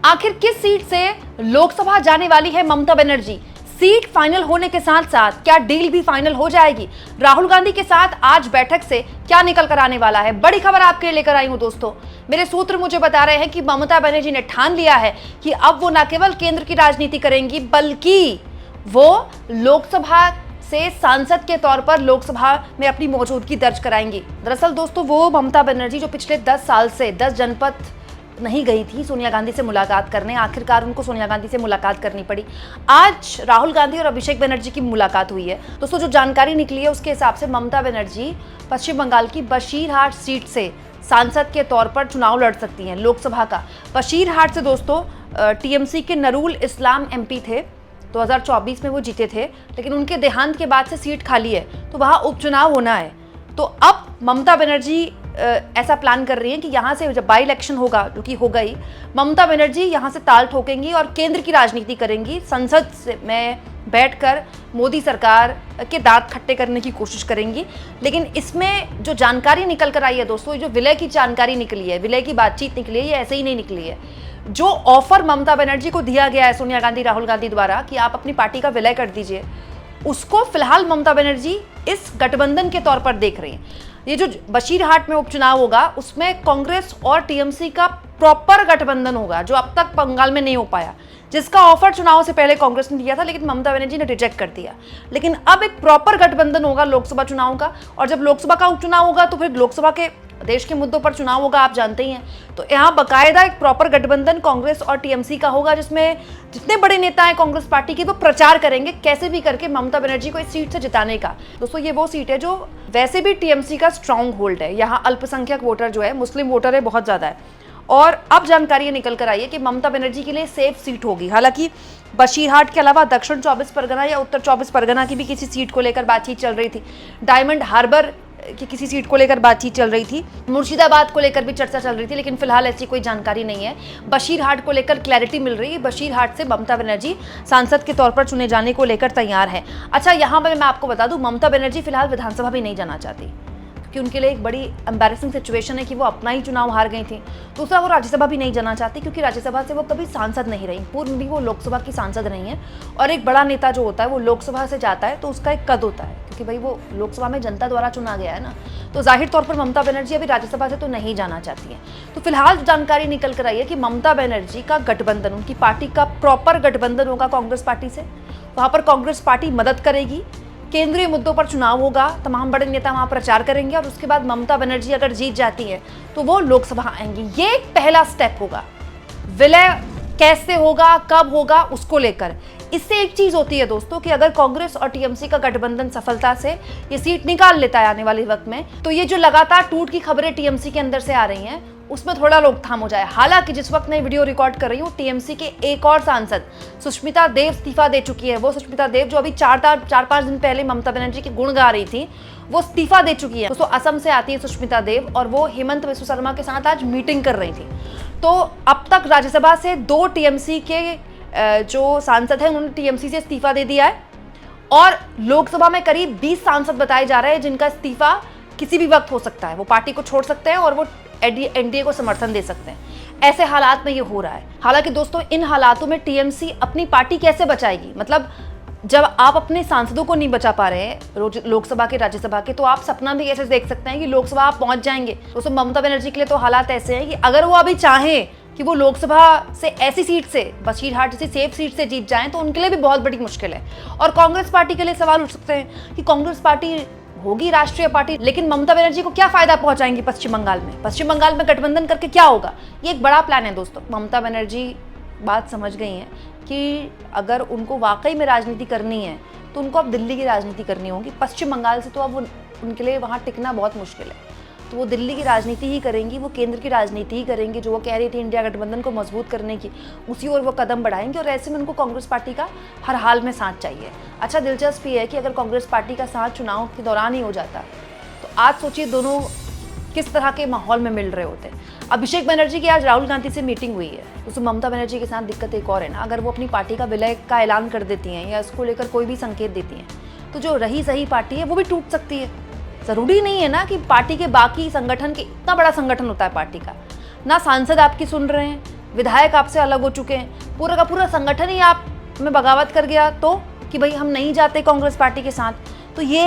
आखिर किस सीट से लोकसभा जाने वाली है ममता बनर्जी? सीट फाइनल होने के साथ साथ क्या डील भी फाइनल हो जाएगी? राहुल गांधी के साथ आज बैठक से क्या निकल कर आने वाला है? बड़ी खबर आपके लिए लेकर आई हूं दोस्तों। मेरे सूत्र मुझे बता रहे हैं कि ममता बनर्जी ने ठान लिया है कि अब वो न केवल केंद्र की राजनीति करेंगी बल्कि वो लोकसभा से सांसद के तौर पर लोकसभा में अपनी मौजूदगी दर्ज कराएंगी। दरअसल दोस्तों वो ममता बनर्जी जो पिछले 10 साल से 10 जनपद नहीं गई थी सोनिया गांधी से मुलाकात करने, आखिरकार उनको सोनिया गांधी से मुलाकात करनी पड़ी। आज राहुल गांधी और अभिषेक बनर्जी की मुलाकात हुई है। दोस्तों जो जानकारी निकली है उसके हिसाब से ममता बनर्जी पश्चिम बंगाल की बशीरहाट सीट से सांसद के तौर पर चुनाव लड़ सकती हैं लोकसभा का। बशीरहाट से दोस्तों टीएमसी के नरूल इस्लाम एमपी थे, 2024 में वो जीते थे, लेकिन उनके देहांत के बाद से सीट खाली है तो वहाँ उपचुनाव होना है। तो अब ममता बनर्जी ऐसा प्लान कर रही है कि यहाँ से जब बाई इलेक्शन होगा, जो कि हो गई, ममता बनर्जी यहाँ से ताल ठोकेंगी और केंद्र की राजनीति करेंगी। संसद में बैठकर मोदी सरकार के दांत खट्टे करने की कोशिश करेंगी। लेकिन इसमें जो जानकारी निकल कर आई है दोस्तों, जो विलय की जानकारी निकली है, विलय की बातचीत निकली है, ये ऐसे ही नहीं निकली है। जो ऑफर ममता बनर्जी को दिया गया है सोनिया गांधी राहुल गांधी द्वारा कि आप अपनी पार्टी का विलय कर दीजिए, उसको फिलहाल ममता बनर्जी इस गठबंधन के तौर पर देख रही हैं। ये जो बशीरहाट में उपचुनाव होगा उसमें कांग्रेस और टीएमसी का प्रॉपर गठबंधन होगा, जो अब तक बंगाल में नहीं हो पाया, जिसका ऑफर चुनाव से पहले कांग्रेस ने दिया था लेकिन ममता बनर्जी ने रिजेक्ट कर दिया। लेकिन अब एक प्रॉपर गठबंधन होगा लोकसभा चुनाव का, और जब लोकसभा का उपचुनाव होगा तो फिर लोकसभा के देश के मुद्दों पर चुनाव होगा, आप जानते ही हैं। तो यहाँ बाकायदा एक प्रॉपर गठबंधन कांग्रेस और टीएमसी का होगा, जिसमें जितने बड़े नेता हैं कांग्रेस पार्टी के वो प्रचार करेंगे कैसे भी करके ममता बनर्जी को इस सीट से जिताने का। दोस्तों ये वो सीट है जो वैसे भी टीएमसी का स्ट्रॉन्ग होल्ड है। यहाँ अल्पसंख्यक वोटर जो है, मुस्लिम वोटर है, बहुत ज्यादा है। और अब जानकारी ये निकल कर आई है कि ममता बनर्जी के लिए सेफ सीट होगी। हालांकि बशीरहाट के अलावा दक्षिण 24 परगना या उत्तर 24 परगना की भी किसी सीट को लेकर बातचीत चल रही थी, डायमंड हार्बर की किसी सीट को लेकर बातचीत चल रही थी, मुर्शिदाबाद को लेकर भी चर्चा चल रही थी, लेकिन फिलहाल ऐसी कोई जानकारी नहीं है। बशीरहाट को लेकर क्लैरिटी मिल रही है। बशीरहाट से ममता बनर्जी सांसद के तौर पर चुने जाने को लेकर तैयार है। अच्छा, यहाँ पर मैं आपको बता दूं, ममता बनर्जी फिलहाल विधानसभा भी नहीं जाना चाहती कि उनके लिए एक बड़ी एम्बैरेसिंग सिचुएशन है कि वो अपना ही चुनाव हार गई थी। दूसरा, वो राज्यसभा भी नहीं जाना चाहती क्योंकि राज्यसभा से वो कभी सांसद नहीं रही, पूर्व भी वो लोकसभा की सांसद नहीं है। और एक बड़ा नेता जो होता है वो लोकसभा से जाता है तो उसका एक कद होता है, क्योंकि भाई वो लोकसभा में जनता द्वारा चुना गया है ना। तो जाहिर तौर पर ममता बनर्जी अभी राज्यसभा से तो नहीं जाना चाहती है। तो फिलहाल जानकारी निकल कर आई है कि ममता बनर्जी का गठबंधन, उनकी पार्टी का प्रॉपर गठबंधन होगा कांग्रेस पार्टी से। वहाँ पर कांग्रेस पार्टी मदद करेगी, केंद्रीय मुद्दों पर चुनाव होगा, तमाम बड़े नेता वहां प्रचार करेंगे और उसके बाद ममता बनर्जी अगर जीत जाती है तो वो लोकसभा आएंगी। ये एक पहला स्टेप होगा। विलय कैसे होगा, कब होगा, उसको लेकर इससे एक चीज होती है दोस्तों कि अगर कांग्रेस और टीएमसी का गठबंधन सफलता से ये सीट निकाल लेता है आने वाले वक्त में, तो ये जो लगातार टूट की खबरें टीएमसी के अंदर से आ रही हैं उसमें थोड़ा रोकथाम हो जाए। हालांकि जिस वक्त मैं वीडियो रिकॉर्ड कर रही हूँ, टीएमसी के एक और सांसद सुष्मिता देव इस्तीफा दे चुकी है। वो सुष्मिता देव जो अभी 4-5 दिन पहले ममता बनर्जी के गुण गा रही थी, वो इस्तीफा दे चुकी है। दोस्तों असम से आती है सुष्मिता देव और वो हेमंत बिस्व शर्मा के साथ आज मीटिंग कर रही थी। तो अब तक राज्यसभा से 2 टीएमसी के जो सांसद हैं उन्होंने टीएमसी से इस्तीफा दे दिया है और लोकसभा में करीब 20 सांसद बताए जा रहे हैं जिनका इस्तीफा किसी भी वक्त हो सकता है। वो पार्टी को छोड़ सकते हैं और वो एनडीए को समर्थन दे सकते हैं। ऐसे हालात में ये हो रहा है। हालांकि दोस्तों इन हालातों में टीएमसी अपनी पार्टी कैसे बचाएगी? मतलब जब आप अपने सांसदों को नहीं बचा पा रहे हैं लोकसभा के, राज्यसभा के, तो आप सपना भी कैसे देख सकते हैं कि लोकसभा आप पहुंच जाएंगे? दोस्तों ममता बनर्जी के लिए तो हालात ऐसे हैं कि अगर वो अभी चाहें कि वो लोकसभा से ऐसी सीट से, बशीरहाट जैसी सेफ सीट से जीत जाएं, तो उनके लिए भी बहुत बड़ी मुश्किल है। और कांग्रेस पार्टी के लिए सवाल उठ सकते हैं कि कांग्रेस पार्टी होगी राष्ट्रीय पार्टी, लेकिन ममता बनर्जी को क्या फायदा पहुंचाएंगी पश्चिम बंगाल में? पश्चिम बंगाल में गठबंधन करके क्या होगा? ये एक बड़ा प्लान है दोस्तों। ममता बनर्जी बात समझ गई हैं कि अगर उनको वाकई में राजनीति करनी है तो उनको अब दिल्ली की राजनीति करनी होगी। पश्चिम बंगाल से तो अब उनके लिए वहाँ टिकना बहुत मुश्किल है। तो वो दिल्ली की राजनीति ही करेंगी, वो केंद्र की राजनीति ही करेंगी। जो वो कह रही थी इंडिया गठबंधन को मजबूत करने की, उसी ओर वो कदम बढ़ाएंगे और ऐसे में उनको कांग्रेस पार्टी का हर हाल में साथ चाहिए। अच्छा, दिलचस्प ये है कि अगर कांग्रेस पार्टी का साथ चुनाव के दौरान ही हो जाता तो आज सोचिए दोनों किस तरह के माहौल में मिल रहे होते। अभिषेक बनर्जी की आज राहुल गांधी से मीटिंग हुई है। उसमें ममता बनर्जी के साथ दिक्कत एक और है ना, अगर वो अपनी पार्टी का विलय का ऐलान कर देती हैं या इसको लेकर कोई भी संकेत देती हैं तो जो रही सही पार्टी है वो भी टूट सकती है। जरूरी नहीं है ना कि पार्टी के बाकी संगठन के, इतना बड़ा संगठन होता है पार्टी का, ना सांसद आपकी सुन रहे हैं, विधायक आपसे अलग हो चुके हैं, पूरा का पूरा संगठन ही आप में बगावत कर गया तो कि भाई हम नहीं जाते कांग्रेस पार्टी के साथ। तो ये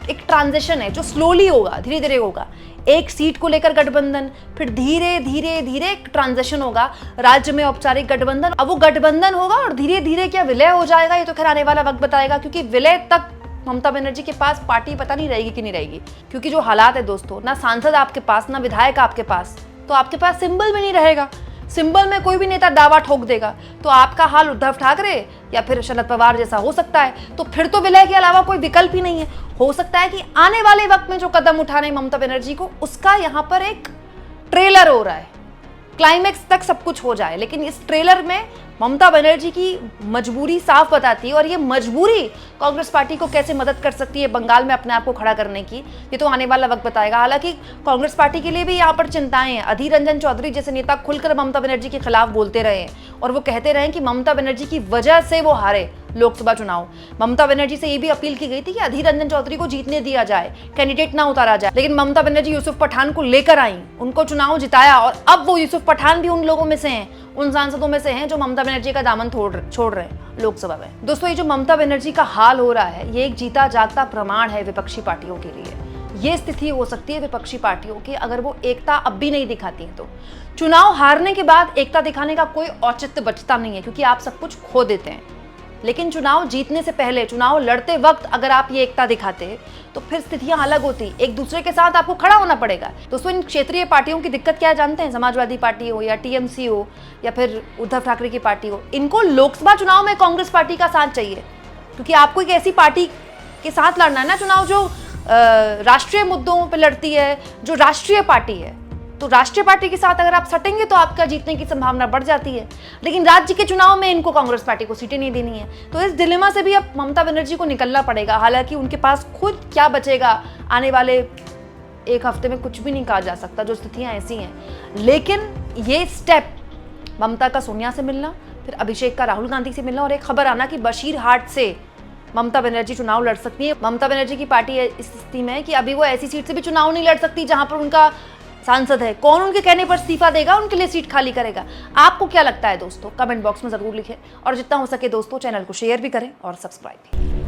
एक ट्रांजिशन है जो स्लोली होगा, धीरे धीरे होगा। एक सीट को लेकर गठबंधन, फिर धीरे धीरे धीरे एक ट्रांजिशन होगा राज्य में, औपचारिक गठबंधन। अब वो गठबंधन होगा और धीरे धीरे क्या विलय हो जाएगा, ये तो खैर आने वाला वक्त बताएगा, क्योंकि विलय तक ममता बनर्जी के पास पार्टी पता नहीं रहेगी कि नहीं रहेगी। क्योंकि जो हालात है दोस्तों, ना सांसद आपके पास, ना विधायक आपके पास, तो आपके पास सिंबल भी नहीं रहेगा। सिंबल में कोई भी नेता दावा ठोक देगा तो आपका हाल उद्धव ठाकरे या फिर शरद पवार जैसा हो सकता है। तो फिर तो विलय के अलावा कोई विकल्प ही नहीं है। हो सकता है कि आने वाले वक्त में जो कदम उठा रहे हैं ममता बनर्जी को, उसका यहाँ पर एक ट्रेलर हो रहा है, क्लाइमेक्स तक सब कुछ हो जाए। लेकिन इस ट्रेलर में ममता बनर्जी की मजबूरी साफ बताती है, और ये मजबूरी कांग्रेस पार्टी को कैसे मदद कर सकती है बंगाल में अपने आप को खड़ा करने की, ये तो आने वाला वक्त बताएगा। हालांकि कांग्रेस पार्टी के लिए भी यहाँ पर चिंताएं हैं। अधीर रंजन चौधरी जैसे नेता खुलकर ममता बनर्जी के खिलाफ बोलते रहे हैं और वो कहते रहे कि ममता बनर्जी की वजह से वो हारे लोकसभा चुनाव। ममता बनर्जी से ये भी अपील की गई थी कि अधीर रंजन चौधरी को जीतने दिया जाए, कैंडिडेट ना उतारा जाए। लेकिन ममता बनर्जी यूसुफ पठान को लेकर आई, उनको चुनाव जिताया, और अब वो यूसुफ पठान भी उन लोगों में से हैं, उन सांसदों में से हैं जो ममता बनर्जी का दामन छोड़ रहे हैं लोकसभा में। दोस्तों, ये जो ममता बनर्जी का हाल हो रहा है, ये एक जीता जागता प्रमाण है विपक्षी पार्टियों के लिए। ये स्थिति हो सकती है विपक्षी पार्टियों की अगर वो एकता अब भी नहीं दिखाती है। तो चुनाव हारने के बाद एकता दिखाने का कोई औचित्य बचता नहीं है, क्योंकि आप सब कुछ खो देते हैं। लेकिन चुनाव जीतने से पहले, चुनाव लड़ते वक्त अगर आप ये एकता दिखाते तो फिर स्थितियां अलग होती। एक दूसरे के साथ आपको खड़ा होना पड़ेगा। दोस्तों, इन क्षेत्रीय पार्टियों की दिक्कत क्या है जानते हैं? समाजवादी पार्टी हो या टीएमसी हो या फिर उद्धव ठाकरे की पार्टी हो, इनको लोकसभा चुनाव में कांग्रेस पार्टी का साथ चाहिए, क्योंकि आपको एक ऐसी पार्टी के साथ लड़ना है ना चुनाव जो राष्ट्रीय मुद्दों पर लड़ती है, जो राष्ट्रीय पार्टी है। तो राष्ट्रीय पार्टी के साथ अगर आप सटेंगे तो आपका जीतने की संभावना बढ़ जाती है। लेकिन राज्य के चुनाव में इनको कांग्रेस पार्टी को सीटें नहीं देनी है। तो इस डिलेमा से भी अब ममता बनर्जी को निकलना पड़ेगा। हालांकि उनके पास खुद क्या बचेगा आने वाले एक हफ्ते में कुछ भी नहीं कहा जा सकता, जो स्थितियां ऐसी हैं। लेकिन ये स्टेप, ममता का सोनिया से मिलना, फिर अभिषेक का राहुल गांधी से मिलना, और एक खबर आना कि बशीरहाट से ममता बनर्जी चुनाव लड़ सकती है। ममता बनर्जी की पार्टी इस स्थिति में है कि अभी वो ऐसी सीट से भी चुनाव नहीं लड़ सकती जहां पर उनका सांसद है। कौन उनके कहने पर इस्तीफा देगा, उनके लिए सीट खाली करेगा? आपको क्या लगता है दोस्तों? कमेंट बॉक्स में जरूर लिखें, और जितना हो सके दोस्तों चैनल को शेयर भी करें और सब्सक्राइब भी।